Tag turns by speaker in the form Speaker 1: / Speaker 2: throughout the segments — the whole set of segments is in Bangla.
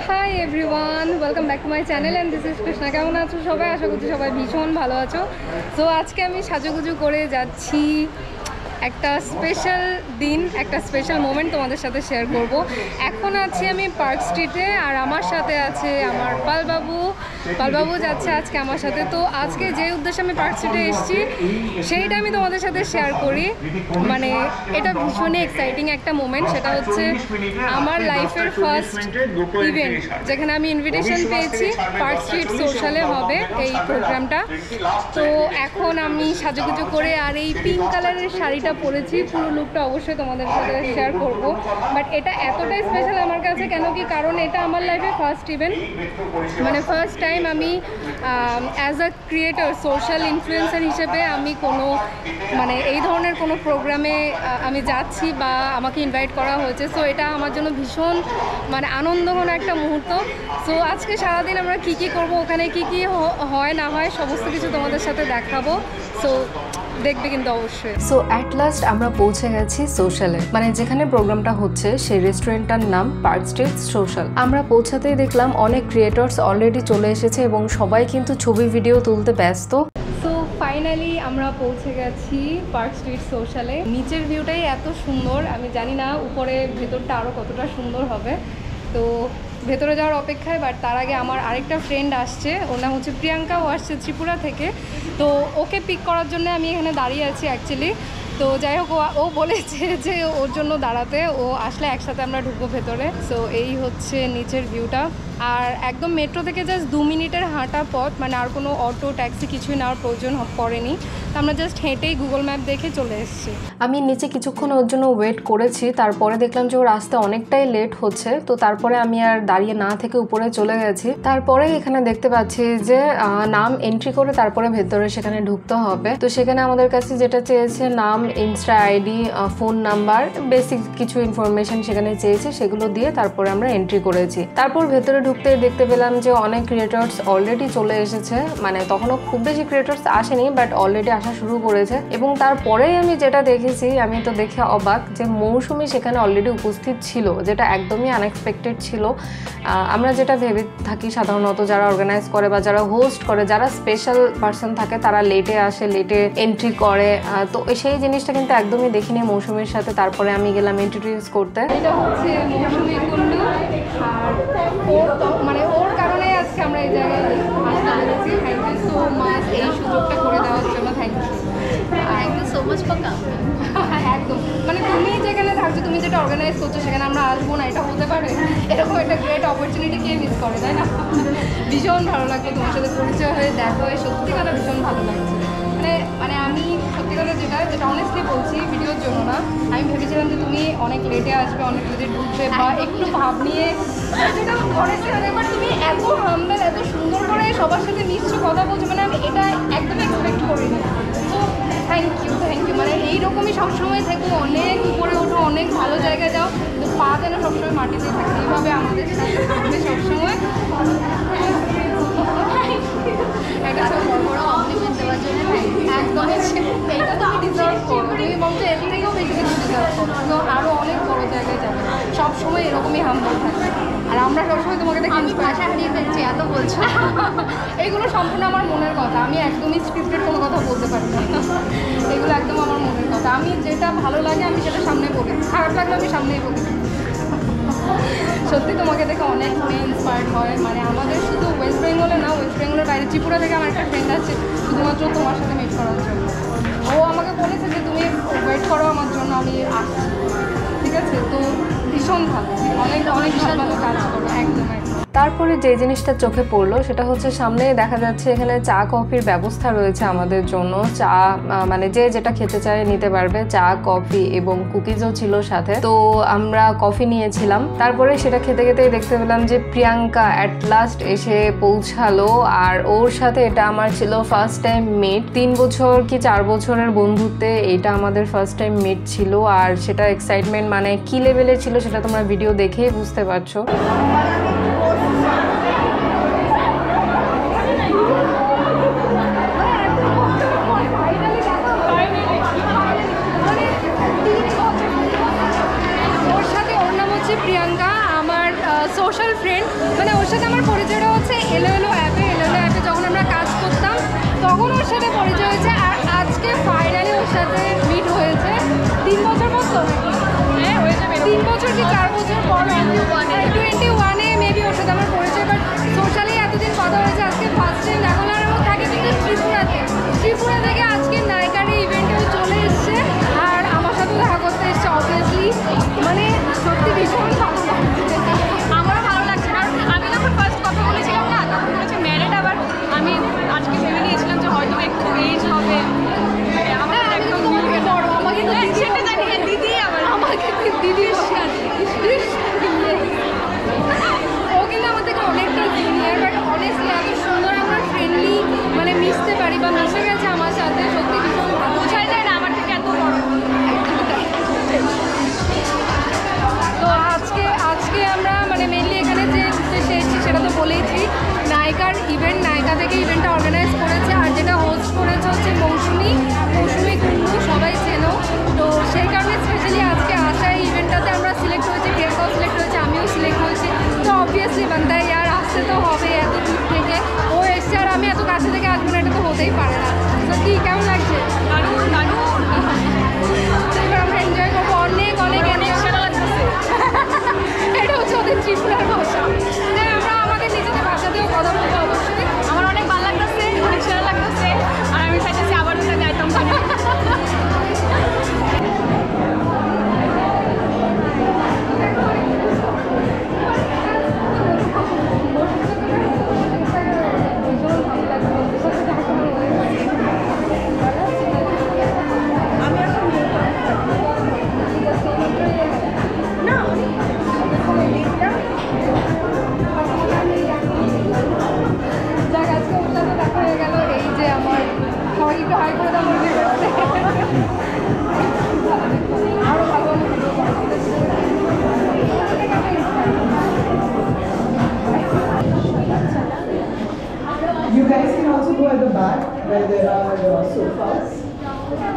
Speaker 1: Hi everyone, welcome back to my channel and this is Krishna. কেমন আছো সবাই? আশা করছি সবাই ভীষণ ভালো আছো। সো আজকে আমি সাজুগুজু করে যাচ্ছি একটা স্পেশাল দিন, একটা স্পেশাল মোমেন্ট তোমাদের সাথে শেয়ার করব। এখন আছি আমি পার্ক স্ট্রিটে, আর আমার সাথে আছে আমার পালবাবু যাচ্ছে আজকে আমার সাথে। তো আজকে যে উদ্দেশ্যে আমি পার্ক স্ট্রিটে এসেছি সেইটা আমি তোমাদের সাথে শেয়ার করি। মানে এটা ভীষণই এক্সাইটিং একটা মোমেন্ট। সেটা হচ্ছে আমার লাইফের ফার্স্ট ইভেন্ট, যেখানে আমি ইনভিটেশন পেয়েছি। পার্ক স্ট্রিট সোশ্যালে হবে এই প্রোগ্রামটা। তো এখন আমি সাজুগুজু করে আর এই পিঙ্ক কালারের শাড়িটা পরেছি। পুরো লুকটা অবশ্যই তোমাদের সাথে শেয়ার করব। বাট এটা এতটাই স্পেশাল আমার কাছে, কেন কি কারণ এটা আমার লাইফে ফার্স্ট ইভেন্ট। মানে ফার্স্ট টাইম আমি as a creator, social influencer হিসেবে আমি কোনো মানে এই ধরনের কোনো প্রোগ্রামে আমি যাচ্ছি বা আমাকে ইনভাইট করা হয়েছে। সো এটা আমার জন্য ভীষণ মানে আনন্দঘন একটা মুহূর্ত। সো আজকে সারাদিন আমরা কী কী করবো, ওখানে কী কী হয় না হয় সমস্ত কিছু তোমাদের সাথে দেখাবো। সো দেখবে কিন্তু অবশ্যই।
Speaker 2: সো অ্যাট লাস্ট আমরা পৌঁছে গেছি সোশ্যালে, মানে যেখানে প্রোগ্রামটা হচ্ছে সেই রেস্টুরেন্টটার নাম পার্ক স্ট্রিট সোশ্যাল। আমরা পৌঁছাতেই দেখলাম অনেক ক্রিয়েটরস অলরেডি চলে এসেছে এবং সবাই কিন্তু ছবি ভিডিও তুলতে ব্যস্ত।
Speaker 1: সো ফাইনালি আমরা পৌঁছে গেছি পার্ক স্ট্রিট সোশ্যালে। নিচের ভিউটাই এত সুন্দর, আমি জানি না উপরে ভেতরটা আরও কতটা সুন্দর হবে। তো ভেতরে যাওয়ার অপেক্ষায়, বাট তার আগে আমার আরেকটা ফ্রেন্ড আসছে, ওর নাম হচ্ছে প্রিয়াঙ্কা। ও আসছে ত্রিপুরা থেকে। তো ওকে পিক করার জন্য আমি এখানে দাঁড়িয়ে আছি অ্যাকচুয়ালি। তো যাই হোক, ও বলেছে যে ওর জন্য দাঁড়াতে, ও আসলে একসাথে আমরা ঢুকবো ভেতরে। সো এই হচ্ছে নিচের ভিউটা। আর একদম মেট্রো থেকে জাস্ট 2 মিনিটের হাঁটা পথ, মানে আর কোনো অটো ট্যাক্সি কিছুই নেওয়ার প্রয়োজন পড়েনি। তো আমরা জাস্ট হেঁটেই গুগল ম্যাপ দেখে চলে এসেছি।
Speaker 2: আমি নিচে কিছুক্ষণ ওর জন্য ওয়েট করেছি, তারপরে দেখলাম যে ওর আসতে অনেকটাই লেট হচ্ছে। তো তারপরে আমি আর দাঁড়িয়ে না থেকে উপরে চলে গেছি। তারপরে এখানে দেখতে পাচ্ছি যে নাম এন্ট্রি করে তারপরে ভেতরে সেখানে ঢুকতে হবে। তো সেখানে আমাদের কাছে যেটা চেয়েছে নাম, Insta ID, phone number, basic কিছু ইনফরমেশন সেখানে চেয়েছে, সেগুলো দিয়ে তারপরে আমরা এন্ট্রি করেছি। তারপর ভেতরে ঢুকতে দেখতে পেলাম যে অনেক ক্রিয়েটরস অলরেডি চলে এসেছে। মানে তখনও খুব বেশি ক্রিয়েটরস আসেনি, বাট অলরেডি আসা শুরু করেছে। এবং তারপরেই আমি যেটা দেখেছি, আমি তো দেখে অবাক যে মৌসুমি সেখানে অলরেডি উপস্থিত ছিল, যেটা একদমই আনএক্সপেক্টেড ছিল। আমরা যেটা ভেবে থাকি সাধারণত যারা অর্গানাইজ করে বা যারা হোস্ট করে, যারা স্পেশাল পার্সন থাকে তারা লেটে আসে, লেটে এন্ট্রি করে। তো সেই জিনিসটা কিন্তু একদমই দেখিনি মৌসুমির সাথে। তারপরে আমি গেলাম ইন্ট্রোডিউস করতে।
Speaker 1: এটা হচ্ছে মৌসুমি কুন্ডু, আর মানে ওর কারণেই আজকে আমরা এই জায়গায় আসতে পেরেছি। থ্যাংক ইউ সো মাচ এই সুযোগটা করে দেওয়ার জন্য। থ্যাংক ইউ সো মাচ পাকা। একদম, মানে তুমি যেখানে থাকছো, তুমি যেটা অর্গানাইজ করছো, সেখানে আমরা আসবো না, এটা হতে পারে? এরকম একটা গ্রেট অপরচুনিটি কে মিস করে, তাই না? ভীষণ ভালো লাগছে তোমার সাথে পরিচয় হয়ে, দেখা হয়ে সত্যি কথা ভীষণ ভালো লাগছে। মানে আমি সত্যি কথা যেটা অনেস্টলি বলছি, ভিডিওর জন্য না, আমি ভেবেছিলাম যে তুমি অনেক লেটে আসবে, অনেক লেটে ঢুকবে বা একটু ভাব নিয়ে, যেটা করেছিলাম। এবার তুমি এত হাম্বেল, এত সুন্দর করে সবার সাথে নিশ্চয় কথা বলছো, মানে আমি এটা একদম এক্সপেক্ট করিনি। তো থ্যাংক ইউ। মানে এইরকমই সবসময় থেকো, অনেক উপরে ওঠো, অনেক ভালো জায়গায় যাও, তো পা যেন সবসময় মাটিতে থাকে, এইভাবে আমাদের সাথে থাকবে সবসময়। একটা বড় বড় কমপ্লিমেন্ট দেওয়ার জন্য একদম এইটা তুমি ডিজার্ভ করো। তুমি বলছো এর থেকেও বেশি কিছু ডিজার্ভ করো, তো আরও অনেক বড় জায়গায় যাবে। সবসময় এরকমই হাম্বল থাকবে। আর আমরা সবসময় তোমাকে দেখে ভাষা হারিয়ে ফেলছি, এত বলছো। এইগুলো সম্পূর্ণ আমার মনের কথা, আমি একদমই স্ক্রিপ্টেড কোনো কথা বলতে পারি না। এগুলো একদম আমার মনের কথা। আমি যেটা ভালো লাগে আমি সেটা সামনে বলি, খারাপ লাগলে আমি সামনেই বলি। সত্যি তোমাকে দেখে অনেক মেয়ে ইন্সপায়ার্ড হয়। মানে আমাদের শুধু ওয়েস্ট বেঙ্গলে না, ওয়েস্ট বেঙ্গলের বাইরে ত্রিপুরা থেকে আমার একটা ফ্রেন্ড আছে শুধুমাত্র তোমার সাথে মিট করার জন্য। ও আমাকে বলেছে যে তুমি ওয়েট করো আমার জন্য, আমি আসছি। ঠিক আছে? তো ভীষণ ভালো, অনেক অনেক ভালো কাজ করো। একদম।
Speaker 2: তারপরে যে জিনিসটা চোখে পড়লো সেটা হচ্ছে সামনে দেখা যাচ্ছে এখানে চা কফির ব্যবস্থা রয়েছে আমাদের জন্য। চা মানে যে যেটা খেতে চায় নিতে পারবে, চা কফি এবং কুকিজও ছিল সাথে। তো আমরা কফি নিয়েছিলাম। তারপরে সেটা খেতে খেতেই দেখতে পেলাম যে প্রিয়াঙ্কা অ্যাট লাস্ট এসে পৌঁছালো। আর ওর সাথে এটা আমার ছিল ফার্স্ট টাইম মিট। 3 বছর কি 4 বছরের বন্ধুত্বে এটা আমাদের ফার্স্ট টাইম মিট ছিল। আর সেটা এক্সাইটমেন্ট মানে কি লেভেলের ছিল সেটা তোমরা ভিডিও দেখেই বুঝতে পারছো।
Speaker 1: প্রিয়াঙ্কা আমার সোশ্যাল ফ্রেন্ড, মানে ওর সাথে আমার পরিচয়টা হচ্ছে এলো অ্যাপে যখন আমরা কাজ করতাম তখন ওর সাথে পরিচয় হয়েছে। আর আজকে ফাইনালি ওর সাথে মিট হয়েছে 3 বছর পর। তো হ্যাঁ হয়ে যাবে 3 বছর কি 4 বছর পর 21-এ মেবি ওর সাথে আমার পরিচয়। বাট সোশ্যালি এতদিন কথা হয়েছে, আজকে ফার্স্ট টাইম এখন। আর ও থাকে কিন্তু ত্রিপুরা থেকে আজকে নায়িকার ইভেন্টেও চলে এসছে আর আমার সাথে দেখা করতে এসছে। অবভিয়াসলি মানে সত্যি ভীষণ ভালো লাগছে।
Speaker 3: আমারও ভালো লাগছে, কারণ আমি যখন ফার্স্ট কথা বলেছিলাম না তখন বলেছে ম্যারিড। আবার আমি আজকে ভেবে নিয়েছিলাম যে হয়তো একটু এজ হবে। আমার একদম
Speaker 1: তোমাকে বড়, আমাকে তো দিদি
Speaker 3: সেটা জানি, দিদি আবার
Speaker 1: আমাকে দিদির সাথে ও কিন্তু আমার থেকে অনেকটা জুনিয়র। বাট অনেস্টলি এত সুন্দর আমরা ফ্রেন্ডলি মানে মিশতে পারি বা মিশে গেছে আমার সাথে, সত্যি ভীষণ ভালো।
Speaker 3: বোঝাই যায় না আমার থেকে এত বড়।
Speaker 1: তো আজকে আমরা মানে মেনলি এখানে যে উদ্দেশ্যে এসেছি সেটা তো বলেইছি, নায়িকার ইভেন্ট। নায়িকা থেকে ইভেন্টটা অর্গানাইজ করেছে আর যেটা হোস্ট করেছে হচ্ছে মৌসুমি কুন্ডু, সবাই চেনো। তো সেই কারণে স্পেশালি আজকে আসা এই ইভেন্টটাতে আমরা সিলেক্ট হয়েছি, প্রিয়াঙ্কাও সিলেক্ট হয়েছে, আমিও সিলেক্ট হয়েছি। তো অবভিয়াসলি বান্দা ইয়ার আসতে তো হবে এত দূর থেকে, ও এসছে আর আমি এত কাছে থেকে আসবো না, এটা তো হতেই পারে না। তো কি কেমন লাগছে?
Speaker 3: দারুণ দারুণ,
Speaker 1: এবার আমরা এনজয় করবো অনেক
Speaker 3: সেটা লাগতেছে।
Speaker 1: এটা হচ্ছে ওদের ত্রিপুরার ভাষা। হ্যাঁ, আমরা আমাদের নিজেদের ভাষাতেও কথা বলবো অবশ্যই।
Speaker 3: আমার অনেক ভালো লাগতেছে, অনেক সেরা লাগতেছে। আর আমি চাইতেছি আবার একটা আইটেম বানাই।
Speaker 1: যাক, আজকে ওর সাথে দেখা হয়ে গেল। এই যে আমার সবাই একটু হাই করে দাও মনে করছে। আরও ভালো
Speaker 4: You guys can also go at the back where there are sofas.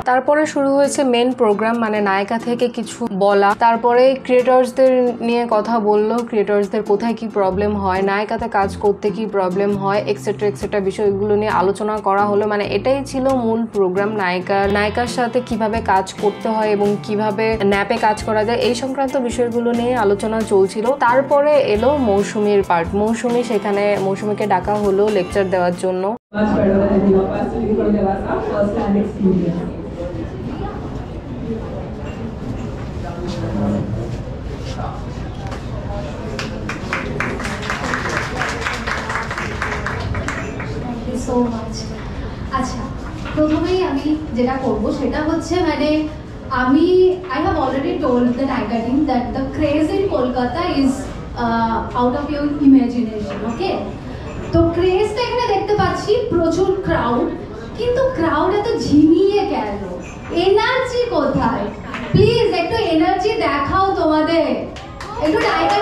Speaker 2: তারপরে শুরু হয়েছে মেন প্রোগ্রাম, মানে নায়িকা থেকে কিছু বলা, তারপরে ক্রিয়েটরসদের নিয়ে কথা বললো, ক্রিয়েটরসদের কোথায় কি প্রবলেম হয়, নায়িকাতে কাজ করতে কি প্রবলেম হয়, এক্সেট্রা বিষয়গুলো নিয়ে আলোচনা করা হলো। মানে এটাই ছিল মূল প্রোগ্রাম, নায়িকার সাথে কিভাবে কাজ করতে হয় এবং কিভাবে ন্যাপে কাজ করা যায় এই সংক্রান্ত বিষয়গুলো নিয়ে আলোচনা চলছিল। তারপরে এলো মৌসুমীর পার্ট। মৌসুমীকে ডাকা হলো লেকচার দেওয়ার জন্য।
Speaker 4: Much better than any of us because there was our first-hand experience.
Speaker 5: Thank you so much. আচ্ছা, প্রথমেই আমি যেটা করব সেটা হচ্ছে মানে আমি I have already told the Naika team that the craze in Kolkata is out of your imagination, okay? তো ক্রেজটা এখানে দেখতে পাচ্ছি, প্রচুর ক্রাউড, কিন্তু ক্রাউড এত ঝিমিয়ে কেন? এনার্জি কোথায়? প্লিজ একটু এনার্জি দেখাও তোমাদের, একটু নায়িকা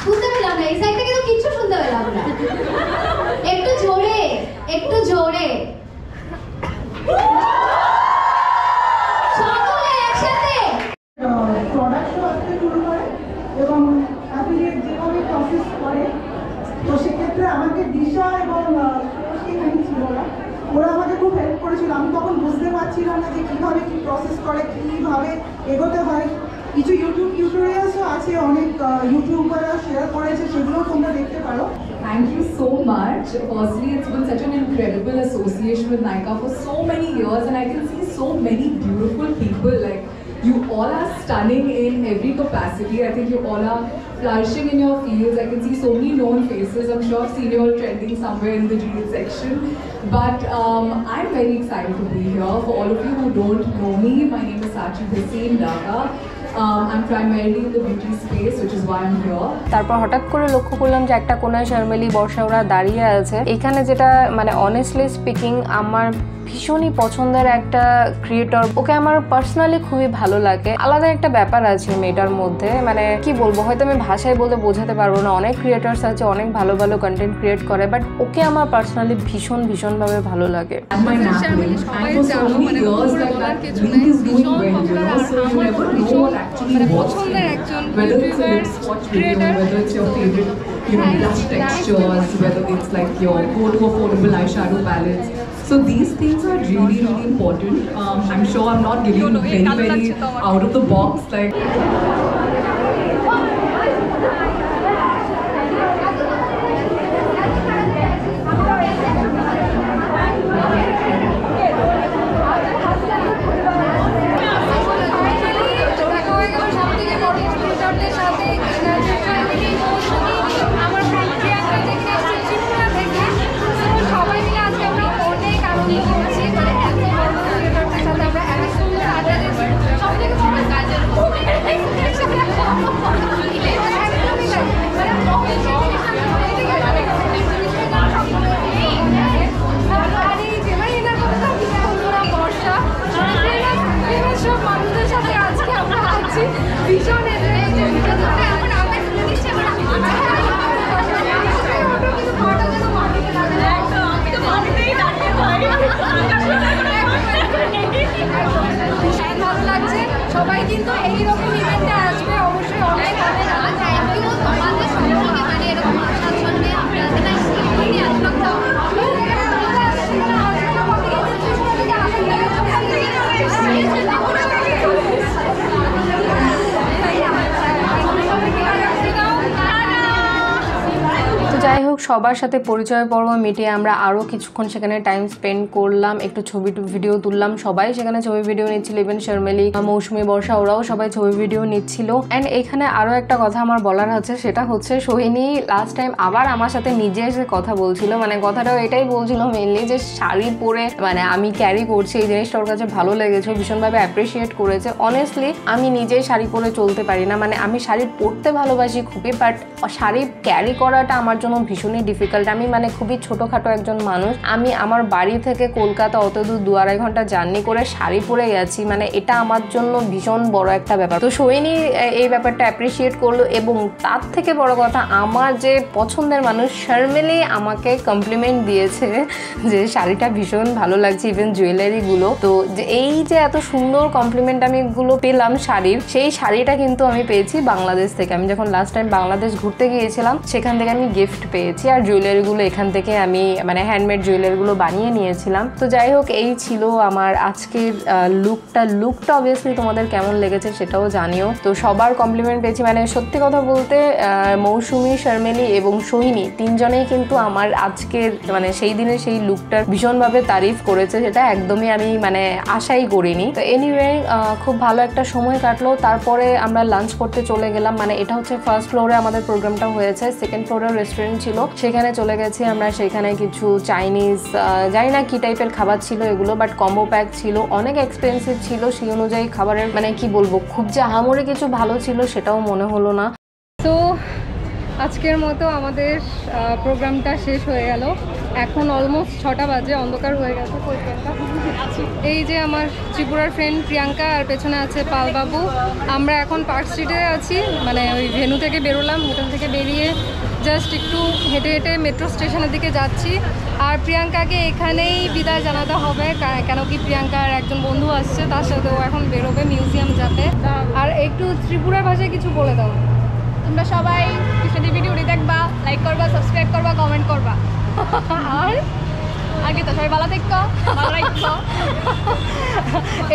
Speaker 5: শুনতে পেলাম না, এই সাইড থেকে তো কিচ্ছু শুনতে পেলাম না। একটু জোরে সকলে একসাথে।
Speaker 4: প্রোডাক্টও আসতে শুরু করে এবং অ্যাফিলিয়েট যেভাবে প্রসেস করে, তো সেক্ষেত্রে আমাকে দিশা এবং এখানে ছিল ওরা আমাকে খুব হেল্প করেছিল। আমি তখন বুঝতে পারছিলাম না যে কীভাবে কী প্রসেস করে, কীভাবে এগোতে হয়। কিছু ইউটিউব টিউটোরিয়ালসও আছে, অনেক ইউটিউবাররা শেয়ার করেছে, সেগুলোও তোমরা দেখতে পারো।
Speaker 6: Thank you so much. Firstly, it's been such an incredible association with Nykaa for so many years, and I can see so many beautiful people. Like, you all are stunning in every capacity. I think you all are flourishing in your fields. I can see so many known faces. I'm sure I've seen you all trending somewhere in the reel section. But I'm very excited to be here. For all of you who don't know me, my name is Sachi Hussain Daga. I'm primarily in the beauty space, which is why I'm here.
Speaker 2: তারপর হঠাৎ করে লক্ষ্য করলাম যে একটা কোনায় শর্মিলি, বর্ষা ওরা দাঁড়িয়ে আছে। এখানে যেটা মানে অনেস্টলি স্পিকিং আমার ভীষণই পছন্দের একটা ক্রিয়েটর, ওকে আমার পার্সোনালি খুবই ভালো লাগে। আলাদা একটা ব্যাপার আছে মেয়েটার মধ্যে, মানে কি বলবো, হয়তো আমি ভাষায় বলতে বোঝাতে পারবো না। অনেক ক্রিয়েটার্স আছে, অনেক ভালো ভালো কন্টেন্ট ক্রিয়েট করে, বাট ওকে আমার পার্সোনালি ভীষণভাবে ভালো লাগে।
Speaker 6: my napkin. And for so many years that drink is doing well, you know, so you never know what actually works for you. Whether it's a lip swatch video, whether it's your favorite, you know, blush textures, whether it's like your go-to affordable eyeshadow palettes. So these things are really important. I'm sure I'm not giving very out of the box like.
Speaker 1: সবাই কিন্তু এইরকম ইভেন্টে আসবে অবশ্যই, অনেক
Speaker 2: যাই হোক, সবার সাথে পরিচয় পর্ব মিটিয়ে আমরা আরও কিছুক্ষণ সেখানে টাইম স্পেন্ড করলাম, একটু ছবি ভিডিও তুললাম। সবাই সেখানে ছবি ভিডিও নিচ্ছিল, ইভেন শর্মিলি, মৌসুমি, বর্ষা, ওরাও সবাই ছবি ভিডিও নিচ্ছিল। অ্যান্ড এখানে আরও একটা কথা আমার বলার আছে, সেটা হচ্ছে সোহিনী লাস্ট টাইম আবার আমার সাথে নিজে এসে কথা বলছিল, মানে কথাটাও এটাই বলছিল মেনলি যে শাড়ি পরে মানে আমি ক্যারি করছি, এই জিনিসটা ওর কাছে ভালো লেগেছে, ভীষণভাবে অ্যাপ্রিসিয়েট করেছে। অনেস্টলি আমি নিজেই শাড়ি পরে চলতে পারি না, মানে আমি শাড়ি পরতে ভালোবাসি খুবই, বাট শাড়ি ক্যারি করাটা আমার জন্য ভীষণই ডিফিকাল্ট। আমি মানে খুবই ছোটোখাটো একজন মানুষ, আমি আমার বাড়ি থেকে কলকাতা অত দূর 2-2.5 ঘন্টা জার্নি করে শাড়ি পরে গেছি, মানে এটা আমার জন্য ভীষণ বড় একটা ব্যাপার। তো সোহিনী এই ব্যাপারটা অ্যাপ্রিসিয়েট করলো, এবং তার থেকে বড় কথা আমার যে পছন্দের মানুষ শর্মিলি আমাকে কমপ্লিমেন্ট দিয়েছে যে শাড়িটা ভীষণ ভালো লাগছে, ইভেন জুয়েলারিগুলো। তো এই যে এত সুন্দর কমপ্লিমেন্ট আমি এগুলো পেলাম শাড়ির, সেই শাড়িটা কিন্তু আমি পেয়েছি বাংলাদেশ থেকে। আমি যখন লাস্ট টাইম বাংলাদেশ ঘুরতে গিয়েছিলাম সেখান থেকে আমি গিফট পেয়েছি, আর জুয়েলারিগুলো এখান থেকে আমি মানে হ্যান্ডমেড জুয়েলারিগুলো বানিয়ে নিয়েছিলাম। তো যাই হোক, এই ছিল আমার আজকের লুকটা অবভিয়াসলি তোমাদের কেমন লেগেছে সেটাও জানিও। তো সবার কমপ্লিমেন্ট পেয়েছি, মানে সত্যি কথা বলতে মৌসুমি, শর্মিলি এবং সোহিনী তিনজনেই কিন্তু আমার আজকের মানে সেই দিনের সেই লুকটার ভীষণভাবে তারিফ করেছে, যেটা একদমই আমি মানে আশাই করিনি। তো এনিওয়ে খুব ভালো একটা সময় কাটলো। তারপরে আমরা লাঞ্চ করতে চলে গেলাম, মানে এটা হচ্ছে ফার্স্ট ফ্লোরে আমাদের প্রোগ্রামটা হয়েছে, সেকেন্ড ফ্লোরে রেস্টুরেন্ট ছিল, সেখানে চলে গেছি আমরা। সেখানে কিছু চাইনিজ জানি না কি টাইপের খাবার ছিল এগুলো, বাট কম্বো প্যাক ছিল, অনেক এক্সপেন্সিভ ছিল, সেই অনুযায়ী খাবারের মানে কি বলবো, খুব যে আহামরি কিছু ভালো ছিল সেটাও মনে হলো না।
Speaker 1: তো আজকের মতো আমাদের প্রোগ্রামটা শেষ হয়ে গেল, এখন অলমোস্ট 6টা বাজে, অন্ধকার হয়ে গেছে। এই যে আমার ত্রিপুরার ফ্রেন্ড প্রিয়াঙ্কা, আর পেছনে আছে পালবাবু। আমরা এখন পার্ক স্ট্রিটে আছি, মানে ওই ভেন্যু থেকে বেরোলাম, হোটেল থেকে বেরিয়ে জাস্ট একটু হেঁটে হেঁটে মেট্রো স্টেশনের দিকে যাচ্ছি। আর প্রিয়াঙ্কাকে এখানেই বিদায় জানাতে হবে, কেন কি প্রিয়াঙ্কার একজন বন্ধু আসছে, তার সাথে ও এখন বেরোবে, মিউজিয়াম যাবে। আর একটু ত্রিপুরার ভাষায় কিছু বলে দাও।
Speaker 3: তোমরা সবাই কৃষ্ণাদি ভিডিওটি দেখবা, লাইক করবা, সাবস্ক্রাইব করবা, কমেন্ট করবা,
Speaker 1: আর
Speaker 3: আগে তো সবাই ভালো থাকো, ভালো রাখো।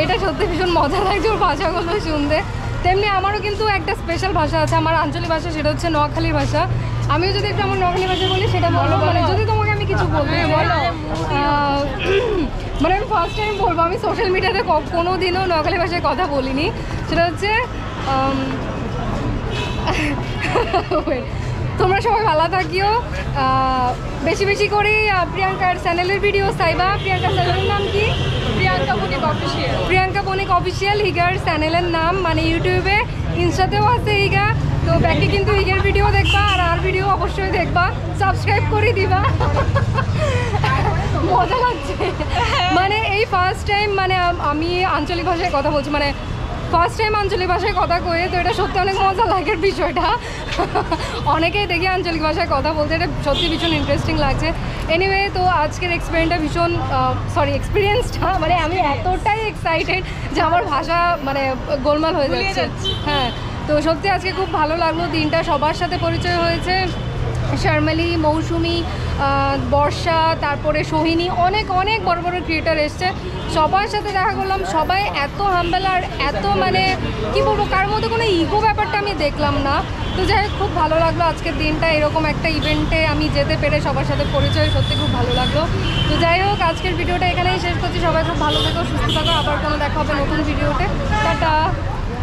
Speaker 1: এটা সত্যি ভীষণ মজা লাগছে ওর ভাষাগুলো শুনতে। তেমনি আমারও কিন্তু একটা স্পেশাল ভাষা আছে, আমার আঞ্চলিক ভাষা, সেটা হচ্ছে নোয়াখালীর ভাষা। আমিও যদি একটু আমার নোয়াখালী ভাষা বলি সেটা বলো, মানে যদি তোমাকে আমি কিছু বলতে বলো, মানে আমি ফার্স্ট টাইম বলবো, আমি সোশ্যাল মিডিয়াতে কোনো দিনও নোয়াখালী ভাষায় কথা বলিনি। সেটা হচ্ছে তোমরা সবাই ভালো থাকিও, বেশি বেশি করে প্রিয়াঙ্কার চ্যানেলের ভিডিও চাইবা। প্রিয়াঙ্কার চ্যানেলের নাম কি?
Speaker 3: প্রিয়াঙ্কা বণিক অফিসিয়াল।
Speaker 1: প্রিয়াঙ্কা বণিক অফিসিয়াল হিগার চ্যানেলের নাম, মানে ইউটিউবে, ইনস্টাতেও আছে হিগা। তো ব্যাকে কিন্তু হিগের ভিডিও দেখবা, আর ভিডিও অবশ্যই দেখবা, সাবস্ক্রাইব করে দিবা। মজা লাগছে মানে এই ফার্স্ট টাইম মানে আমি আঞ্চলিক ভাষায় কথা বলছি, মানে ফার্স্ট টাইম আঞ্চলিক ভাষায় কথা কয়ে, তো এটা সত্যি অনেক মজা লাগের বিষয়টা। অনেকেই দেখি আঞ্চলিক ভাষায় কথা বলতে, এটা সত্যি ভীষণ ইন্টারেস্টিং লাগছে। এনিওয়ে, তো আজকের এক্সপিরিয়েন্সটা মানে আমি এতটাই এক্সাইটেড যে আমার ভাষা মানে গোলমাল হয়ে যাচ্ছে। হ্যাঁ, তো সত্যি আজকে খুব ভালো লাগলো দিনটা, সবার সাথে পরিচয় হয়েছে, শর্মালি, মৌসুমি, বর্ষা, তারপরে সোহিনী, অনেক অনেক বড় বড় ক্রিয়েটার এসছে, সবার সাথে দেখা করলাম। সবাই এত হাম্বল আর এত মানে কি বলবো, কার মধ্যে কোনো ইগো ব্যাপারটা আমি দেখলাম না। তো যাই হোক, খুব ভালো লাগলো আজকের দিনটা, এরকম একটা ইভেন্টে আমি যেতে পেরে সবার সাথে পরিচয় সত্যি খুব ভালো লাগলো। তো যাই হোক, আজকের ভিডিওটা এখানেই শেষ করছি। সবাই খুব ভালো থেকো, সুস্থ থাকো, আবার কোনো দেখা হবে নতুন ভিডিওতে। টাটা।